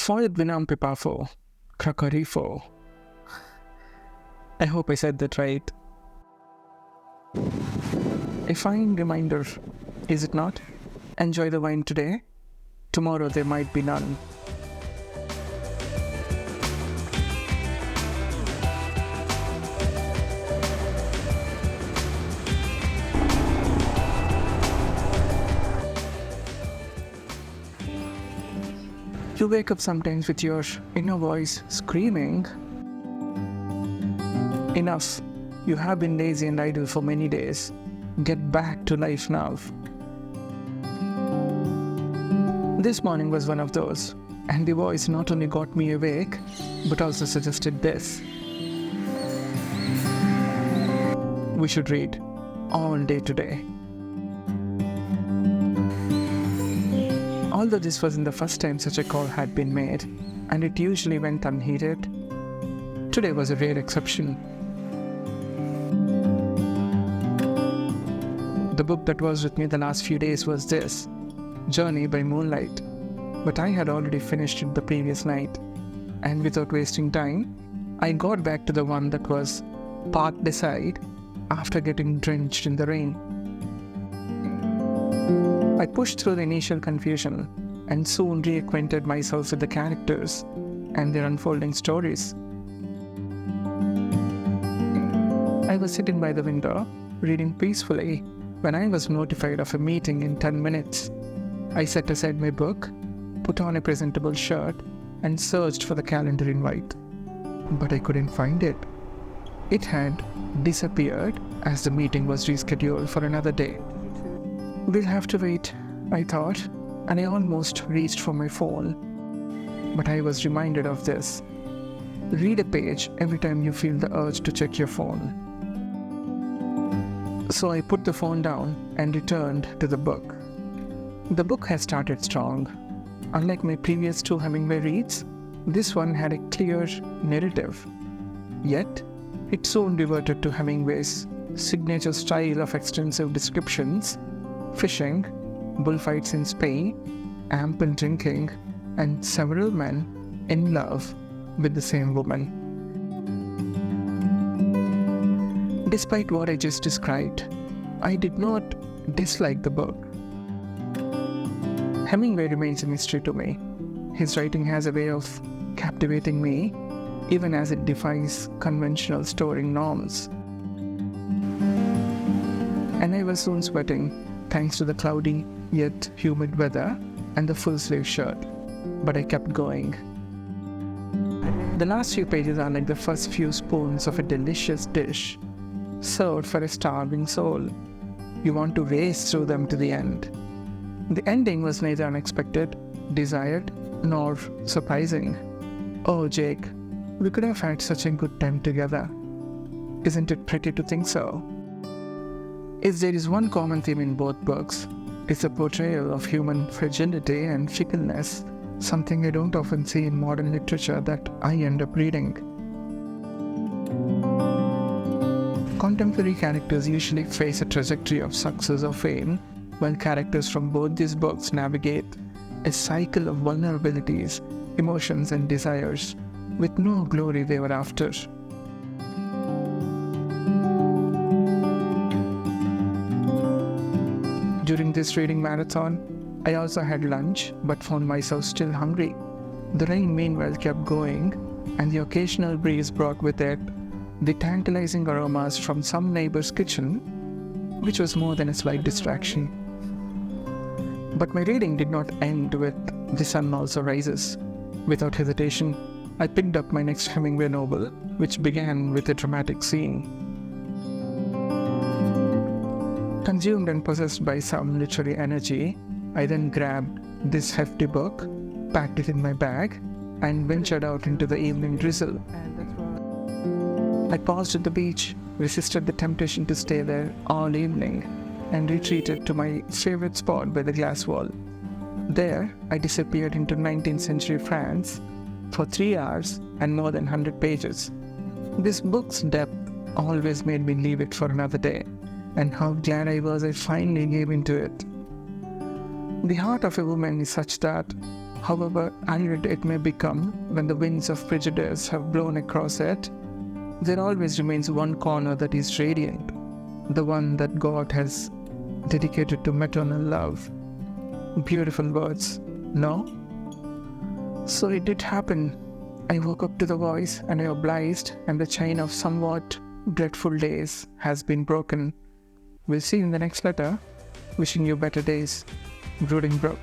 Foiled vinam pipafo, cracarifo. I hope I said that right. A fine reminder, is it not? Enjoy the wine today. Tomorrow there might be none. You wake up sometimes with your inner voice screaming, "Enough, you have been lazy and idle for many days. Get back to life now." This morning was one of those, and the voice not only got me awake, but also suggested this. We should read all day today. Although this wasn't the first time such a call had been made, and it usually went unheeded, today was a rare exception. The book that was with me the last few days was this, Journey by Moonlight, but I had already finished it the previous night, and without wasting time, I got back to the one that was parked aside after getting drenched in the rain. I pushed through the initial confusion and soon reacquainted myself with the characters and their unfolding stories. I was sitting by the window, reading peacefully, when I was notified of a meeting in 10 minutes. I set aside my book, put on a presentable shirt, and searched for the calendar invite. But I couldn't find it. It had disappeared as the meeting was rescheduled for another day. We'll have to wait, I thought, and I almost reached for my phone. But I was reminded of this. Read a page every time you feel the urge to check your phone. So I put the phone down and returned to the book. The book has started strong. Unlike my previous two Hemingway reads, this one had a clear narrative. Yet, it soon reverted to Hemingway's signature style of extensive descriptions: fishing, bullfights in Spain, ample drinking, and several men in love with the same woman. Despite what I just described, I did not dislike the book. Hemingway remains a mystery to me. His writing has a way of captivating me, even as it defies conventional storing norms. And I was soon sweating, thanks to the cloudy yet humid weather and the full-sleeve shirt. But I kept going. The last few pages are like the first few spoons of a delicious dish, served for a starving soul. You want to race through them to the end. The ending was neither unexpected, desired, nor surprising. Oh, Jake, we could have had such a good time together. Isn't it pretty to think so? If there is one common theme in both books, it's a portrayal of human fragility and fickleness, something I don't often see in modern literature that I end up reading. Contemporary characters usually face a trajectory of success or fame, while characters from both these books navigate a cycle of vulnerabilities, emotions, and desires, with no glory they were after. During this reading marathon, I also had lunch, but found myself still hungry. The rain meanwhile kept going, and the occasional breeze brought with it the tantalizing aromas from some neighbor's kitchen, which was more than a slight distraction. But my reading did not end with "The sun also rises." Without hesitation, I picked up my next Hemingway novel, which began with a dramatic scene. Consumed and possessed by some literary energy, I then grabbed this hefty book, packed it in my bag, and ventured out into the evening drizzle. I paused at the beach, resisted the temptation to stay there all evening, and retreated to my favorite spot by the glass wall. There, I disappeared into 19th century France for 3 hours and more than 100 pages. This book's depth always made me leave it for another day, and how glad I was I finally gave into it. The heart of a woman is such that however arid it may become when the winds of prejudice have blown across it, there always remains one corner that is radiant, the one that God has dedicated to maternal love. Beautiful words, no? So it did happen. I woke up to the voice and I obliged, and the chain of somewhat dreadful days has been broken. We'll see you in the next letter. Wishing you better days. Brooding Brook.